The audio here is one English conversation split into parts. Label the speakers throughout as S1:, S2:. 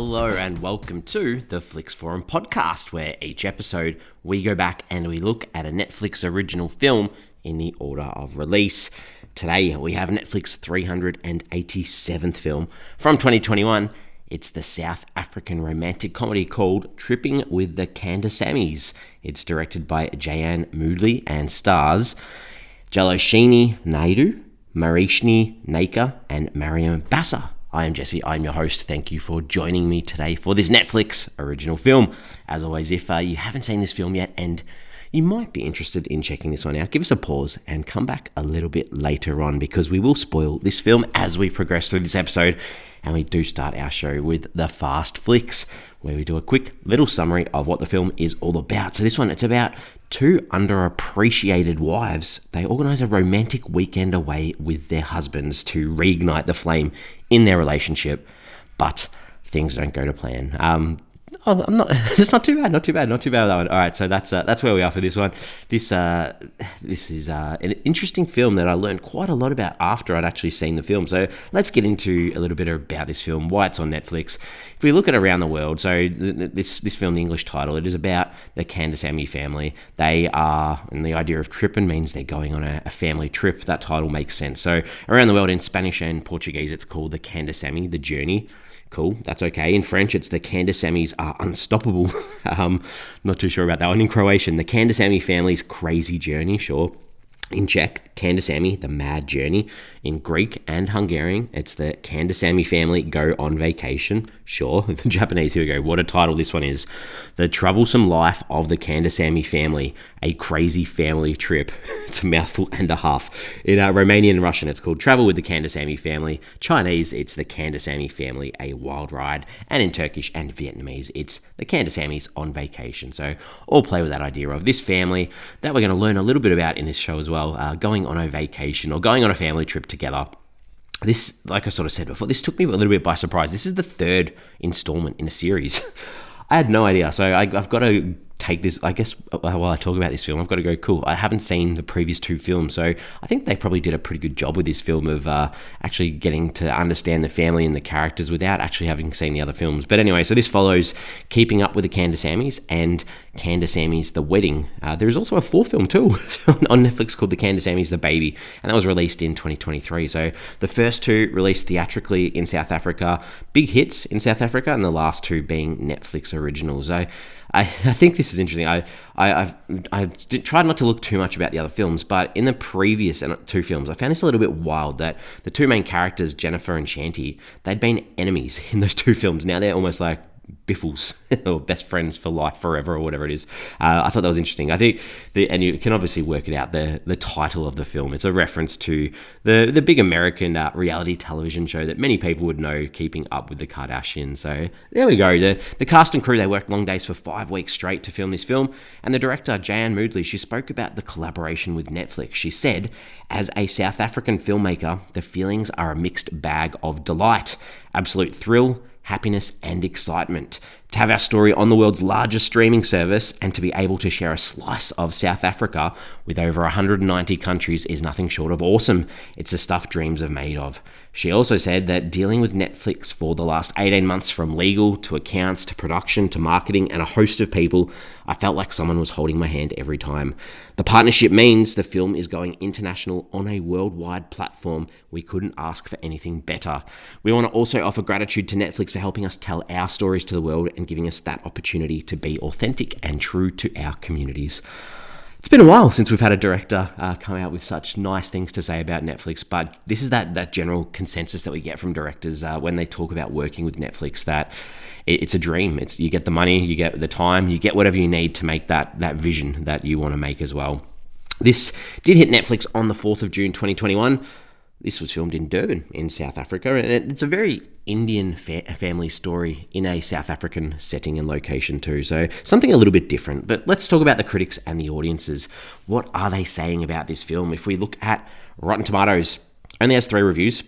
S1: Hello and welcome to the Flix Forum podcast, where each episode we go back and we look at a Netflix original film in the order of release. Today we have Netflix's 387th film from 2021. It's the South African romantic comedy called Trippin with the Kandasamys. It's directed by Jayan Moodley and stars Jailoshini Naidoo, Maeshni, Naicker and Mariam, Bassa. I am Jesse, I'm your host. Thank you for joining me today for this Netflix original film. As always, if you haven't seen this film yet and you might be interested in checking this one out, give us a pause and come back a little bit later on, because we will spoil this film as we progress through this episode. And we do start our show with the Fast Flicks, where we do a quick little summary of what the film is all about. So this one, it's about two underappreciated wives. They organise a romantic weekend away with their husbands to reignite the flame in their relationship, but things don't go to plan. It's not too bad that one. All right, so that's where we are for this one. This is an interesting film that I learned quite a lot about after I'd actually seen the film. So let's get into a little bit about this film, why it's on Netflix. If we look at around the world, so this film, the English title, it is about the Kandasamys family. They are, and the idea of Trippin means they're going on a family trip. That title makes sense. So around the world in Spanish and Portuguese, it's called the Kandasamys, the journey. Cool, that's okay. In French, it's the Kandasamys are unstoppable. Not too sure about that one. In Croatian, the Kandasamy family's crazy journey, sure. In Czech, Kandasamy, the mad journey. In Greek and Hungarian, it's the Kandasamy family go on vacation. Sure. The Japanese, here we go. What a title this one is. The troublesome life of the Kandasamy family, a crazy family trip. It's a mouthful and a half. In Romanian and Russian, it's called Travel with the Kandasamy family. Chinese, it's the Kandasamy family, a wild ride. And in Turkish and Vietnamese, it's the Kandasamys on vacation. So all play with that idea of this family that we're going to learn a little bit about in this show as well. Going on a vacation or going on a family trip together. This, like I sort of said before, this took me a little bit by surprise. This is the third installment in a series. I had no idea. So I've got to take this, I guess, while I talk about this film, I've got to go, cool, I haven't seen the previous two films, so I think they probably did a pretty good job with this film of actually getting to understand the family and the characters without actually having seen the other films. But anyway, so this follows Keeping Up with the Kandasamys and Kandasamys The Wedding. There is also a fourth film too on Netflix called The Kandasamys The Baby, and that was released in 2023. So the first two released theatrically in South Africa, big hits in South Africa, and the last two being Netflix originals. I think this is interesting. I tried not to look too much about the other films, but in the previous two films, I found this a little bit wild that the two main characters, Jennifer and Shanti, they'd been enemies in those two films. Now they're almost like biffles or best friends for life forever or whatever it is. I thought that was interesting. I think and you can obviously work it out, the title of the film, it's a reference to the big American reality television show that many people would know, Keeping Up with the Kardashians. So there we go. The cast and crew, they worked long days for 5 weeks straight to film this film, and the director Jayan Moodley, she spoke about the collaboration with Netflix. She said, as a South African filmmaker, the feelings are a mixed bag of delight, absolute thrill, happiness and excitement. To have our story on the world's largest streaming service and to be able to share a slice of South Africa with over 190 countries is nothing short of awesome. It's the stuff dreams have made of. She also said that dealing with Netflix for the last 18 months, from legal to accounts to production to marketing and a host of people, I felt like someone was holding my hand every time. The partnership means the film is going international on a worldwide platform. We couldn't ask for anything better. We want to also offer gratitude to Netflix for helping us tell our stories to the world and giving us that opportunity to be authentic and true to our communities. It's been a while since we've had a director come out with such nice things to say about Netflix, but this is that general consensus that we get from directors when they talk about working with Netflix, that it's a dream. You get the money, you get the time, you get whatever you need to make that vision that you want to make as well. This did hit Netflix on the 4th of June 2021. This was filmed in Durban in South Africa, and it's a very Indian family story in a South African setting and location too, so something a little bit different. But let's talk about the critics and the audiences. What are they saying about this film? If we look at Rotten Tomatoes, only has 3 reviews.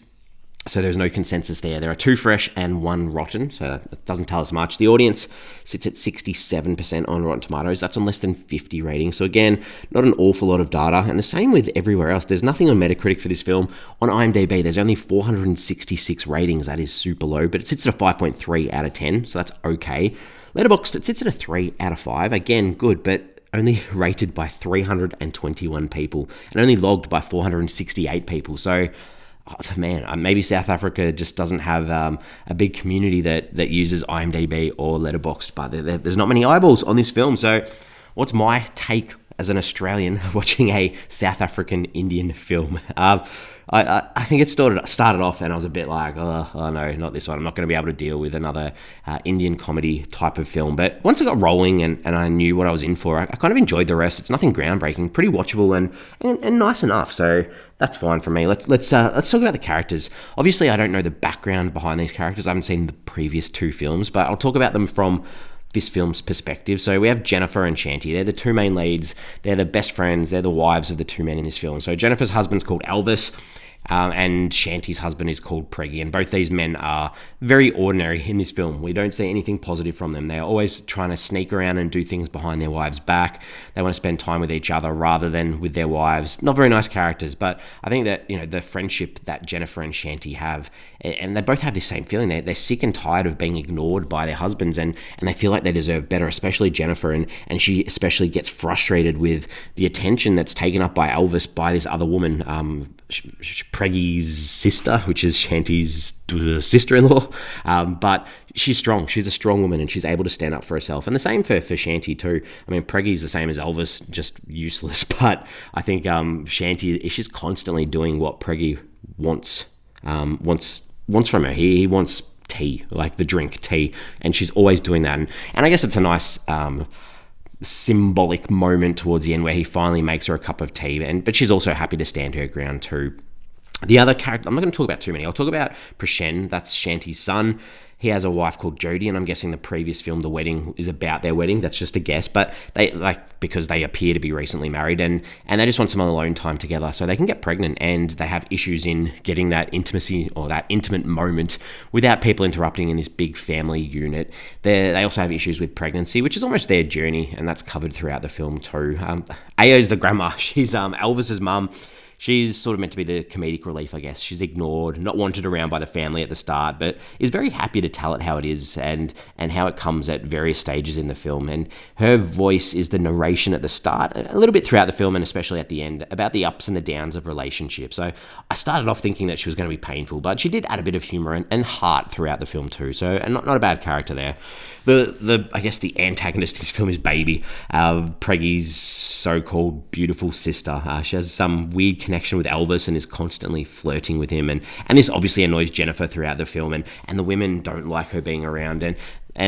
S1: So there's no consensus there. There are 2 fresh and 1 rotten, so that doesn't tell us much. The audience sits at 67% on Rotten Tomatoes. That's on less than 50 ratings. So again, not an awful lot of data. And the same with everywhere else. There's nothing on Metacritic for this film. On IMDb, there's only 466 ratings. That is super low, but it sits at a 5.3 out of 10, so that's okay. Letterboxd, it sits at a 3 out of 5. Again, good, but only rated by 321 people and only logged by 468 people. So, oh, man, maybe South Africa just doesn't have a big community that uses IMDb or Letterboxd, but there's not many eyeballs on this film. So what's my take as an Australian watching a South African Indian film? I think it started off and I was a bit like, oh no, not this one. I'm not going to be able to deal with another Indian comedy type of film. But once I got rolling and I knew what I was in for, I kind of enjoyed the rest. It's nothing groundbreaking, pretty watchable and nice enough. So that's fine for me. Let's talk about the characters. Obviously, I don't know the background behind these characters. I haven't seen the previous 2 films, but I'll talk about them from this film's perspective. So we have Jennifer and Shanti. They're the 2 main leads. They're the best friends. They're the wives of the 2 men in this film. So Jennifer's husband's called Elvis, and Shanti's husband is called Preggy, and both these men are very ordinary in this film. We don't see anything positive from them. They're always trying to sneak around and do things behind their wives' back. They want to spend time with each other rather than with their wives. Not very nice characters, but I think that, the friendship that Jennifer and Shanti have, and they both have this same feeling. They're sick and tired of being ignored by their husbands, and they feel like they deserve better, especially Jennifer, and she especially gets frustrated with the attention that's taken up by Elvis by this other woman, Preggy's sister, which is Shanti's sister-in-law, but she's strong. She's a strong woman, and she's able to stand up for herself. And the same for Shanti too. I mean, Preggy's the same as Elvis, just useless. But I think Shanti, she's constantly doing what Preggy wants from her. He wants tea, like the drink tea, and she's always doing that. And I guess it's a nice symbolic moment towards the end where he finally makes her a cup of tea, but she's also happy to stand her ground too. The other character, I'm not going to talk about too many. I'll talk about Prashen, that's Shanti's son. He has a wife called Jodie, and I'm guessing the previous film, The Wedding, is about their wedding. That's just a guess, but because they appear to be recently married, and they just want some alone time together so they can get pregnant, and they have issues in getting that intimacy or that intimate moment without people interrupting in this big family unit. They also have issues with pregnancy, which is almost their journey, and that's covered throughout the film too. Ayo's the grandma. She's Elvis's mum. She's sort of meant to be the comedic relief, I guess. She's ignored, not wanted around by the family at the start, but is very happy to tell it how it is and how it comes at various stages in the film. And her voice is the narration at the start, a little bit throughout the film, and especially at the end, about the ups and the downs of relationships. So I started off thinking that she was going to be painful, but she did add a bit of humor and heart throughout the film too. So and not a bad character there. I guess the antagonist in this film is Baby, Preggy's so-called beautiful sister. She has some weird connection with Elvis and is constantly flirting with him, and this obviously annoys Jennifer throughout the film, and the women don't like her being around, and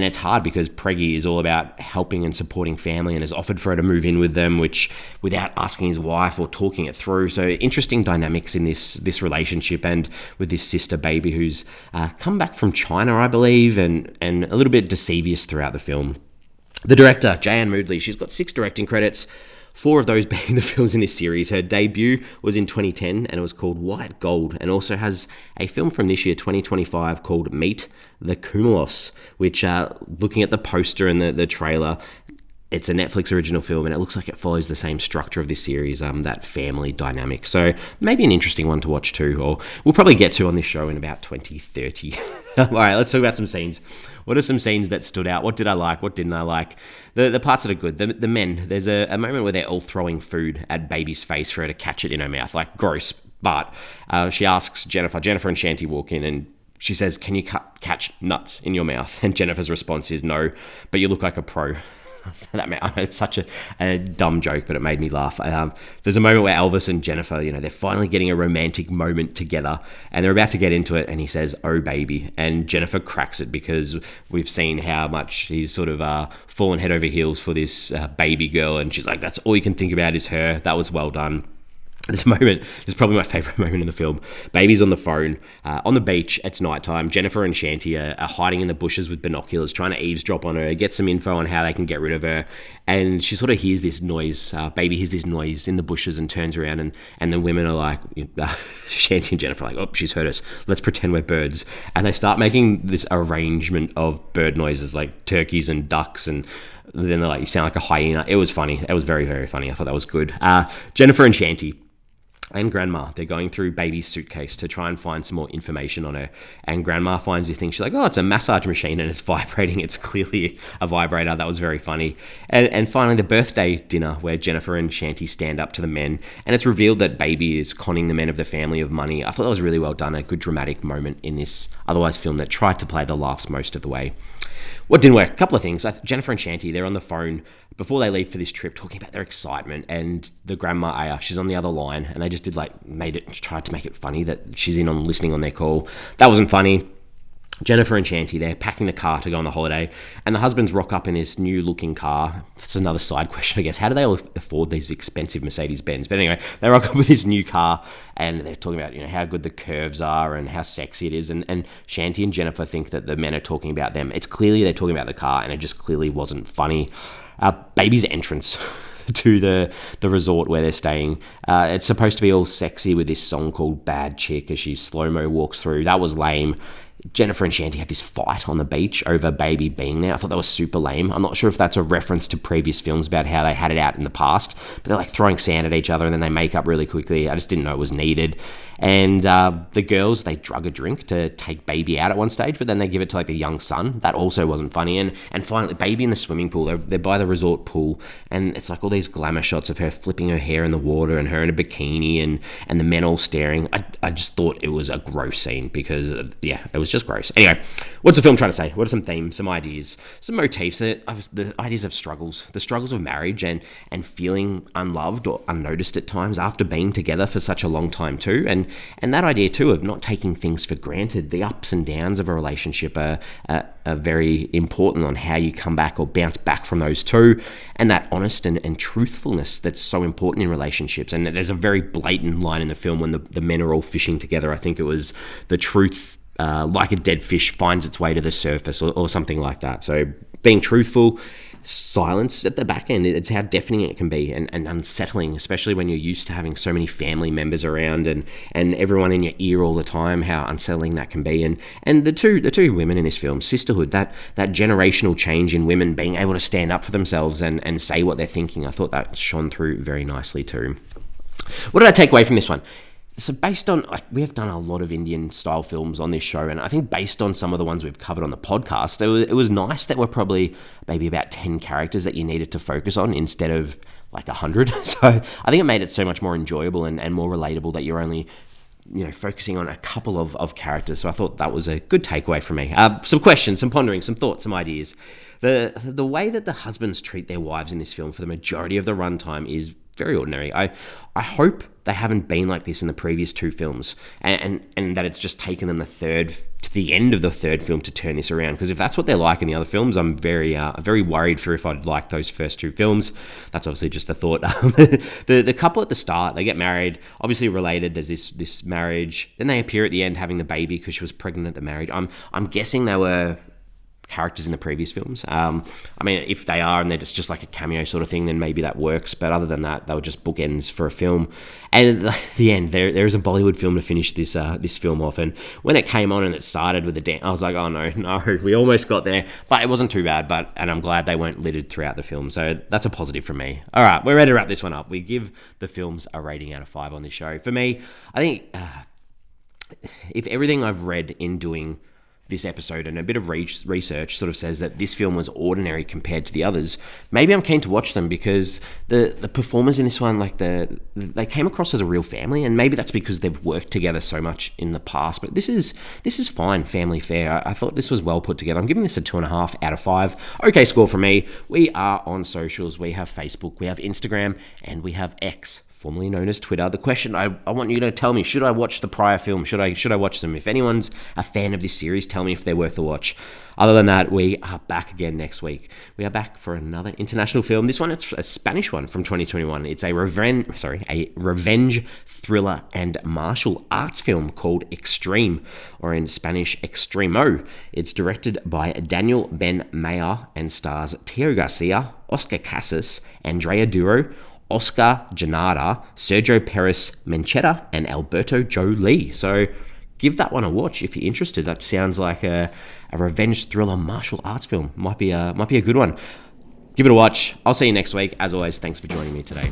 S1: it's hard because Preggy is all about helping and supporting family and has offered for her to move in with them, which without asking his wife or talking it through. So interesting dynamics in this relationship, and with this sister Baby who's come back from China, I believe, and a little bit deceivious throughout the film. The director, Jayan Moodley, she's got 6 directing credits, 4 of those being the films in this series. Her debut was in 2010 and it was called White Gold, and also has a film from this year, 2025, called Meet the Cumulos, which, looking at the poster and the trailer, it's a Netflix original film and it looks like it follows the same structure of this series, that family dynamic. So maybe an interesting one to watch too, or we'll probably get to on this show in about 2030. All right, let's talk about some scenes. What are some scenes that stood out? What did I like? What didn't I like? The parts that are good. The men, there's a moment where they're all throwing food at Baby's face for her to catch it in her mouth. Like, gross. But she asks Jennifer and Shanti walk in, and she says, "Can you catch nuts in your mouth?" And Jennifer's response is, "No, but you look like a pro." It's such a dumb joke, but it made me laugh. There's a moment where Elvis and Jennifer, they're finally getting a romantic moment together, and they're about to get into it, and he says, "Oh, baby," and Jennifer cracks it because we've seen how much he's sort of fallen head over heels for this baby girl, and she's like, "That's all you can think about is her." That was well done. This moment is probably my favourite moment in the film. Baby's on the phone on the beach. It's nighttime. Jennifer and Shanti are hiding in the bushes with binoculars, trying to eavesdrop on her, get some info on how they can get rid of her. And she sort of hears this noise. Baby hears this noise in the bushes and turns around, and the women are like, Shanti and Jennifer are like, oh, she's heard us. Let's pretend we're birds. And they start making this arrangement of bird noises like turkeys and ducks, and then they're like, you sound like a hyena. It was funny. It was very, very funny. I thought that was good. Jennifer and Shanti and Grandma, they're going through Baby's suitcase to try and find some more information on her. And Grandma finds this thing. She's like, oh, it's a massage machine and it's vibrating. It's clearly a vibrator. That was very funny. And finally, the birthday dinner where Jennifer and Shanti stand up to the men. And it's revealed that Baby is conning the men of the family of money. I thought that was really well done. A good dramatic moment in this otherwise film that tried to play the laughs most of the way. What didn't work? A couple of things. Jennifer and Shanti, they're on the phone before they leave for this trip talking about their excitement, and the grandma Aya, she's on the other line, and they just tried to make it funny that she's in on listening on their call. That wasn't funny. Jennifer and Shanti, they're packing the car to go on the holiday, and the husbands rock up in this new looking car. That's another side question, I guess. How do they all afford these expensive Mercedes-Benz? But anyway, they rock up with this new car, and they're talking about, how good the curves are and how sexy it is. And Shanti and Jennifer think that the men are talking about them. It's clearly they're talking about the car, and it just clearly wasn't funny. Baby's entrance to the resort where they're staying. It's supposed to be all sexy with this song called Bad Chick as she slow-mo walks through. That was lame. Jennifer and Shanti have this fight on the beach over Baby being there. I thought that was super lame. I'm not sure if that's a reference to previous films about how they had it out in the past, but they're like throwing sand at each other and then they make up really quickly. I just didn't know it was needed. And the girls, they drug a drink to take Baby out at one stage, but then they give it to like the young son. That also wasn't funny. And finally, Baby in the swimming pool. They're by the resort pool, and it's like all these glamour shots of her flipping her hair in the water and her in a bikini and the men all staring. I just thought it was a gross scene because, it was just gross. Anyway, what's the film trying to say? What are some themes, some ideas, some motifs? The ideas of struggles, the struggles of marriage and feeling unloved or unnoticed at times after being together for such a long time too. And that idea too of not taking things for granted. The ups and downs of a relationship are very important on how you come back or bounce back from those too. And that honest and truthfulness that's so important in relationships. And there's a very blatant line in the film when the men are all fishing together. I think it was the truth, like a dead fish, finds its way to the surface or something like that. So being truthful, silence at the back end, it's how deafening it can be and unsettling, especially when you're used to having so many family members around and everyone in your ear all the time, how unsettling that can be. And the two women in this film, sisterhood, that generational change in women being able to stand up for themselves and say what they're thinking, I thought that shone through very nicely too. What did I take away from this one? So based on, we have done a lot of Indian style films on this show, and I think based on some of the ones we've covered on the podcast, it was nice that we're probably maybe about 10 characters that you needed to focus on instead of like 100. So I think it made it so much more enjoyable and more relatable that you're only focusing on a couple of characters. So I thought that was a good takeaway for me. Some questions, some pondering, some thoughts, some ideas. The way that the husbands treat their wives in this film for the majority of the runtime is very ordinary. I hope they haven't been like this in the previous two films, and that it's just taken them to the end of the third film to turn this around. Because if that's what they're like in the other films, I'm very worried for if I'd like those first two films. That's obviously just a thought. The couple at the start, they get married, obviously related. There's this marriage. Then they appear at the end having the baby because she was pregnant at the marriage. I'm guessing they were characters in the previous films. I mean, if they are and they're just like a cameo sort of thing, then maybe that works. But other than that, they were just bookends for a film. And at the end, there is a Bollywood film to finish this film off. And when it came on and it started with the dance, I was like, oh no, we almost got there. But it wasn't too bad. And I'm glad they weren't littered throughout the film. So that's a positive for me. All right, we're ready to wrap this one up. We give the films a rating out of 5 on this show. For me, I think if everything I've read in doing this episode and a bit of research sort of says that this film was ordinary compared to the others, maybe I'm keen to watch them because the performers in this one, they came across as a real family, and maybe that's because they've worked together so much in the past. But this is fine family fare. I thought this was well put together. I'm giving this a 2.5 out of 5. Okay score from me. We are on socials. We have Facebook, we have Instagram, and we have X, formerly known as Twitter. The question I want you to tell me, should I watch the prior film? Should I watch them? If anyone's a fan of this series, tell me if they're worth a watch. Other than that, we are back again next week. We are back for another international film. This one, it's a Spanish one from 2021. It's a revenge thriller and martial arts film called Extreme, or in Spanish, Extremo. It's directed by Daniel Ben Mayer and stars Tio Garcia, Oscar Casas, Andrea Duro, Oscar Janada, Sergio Perez Mencheta, and Alberto Jolie. So give that one a watch if you're interested. That sounds like a revenge thriller martial arts film. Might be a good one. Give it a watch. I'll see you next week. As always, thanks for joining me today.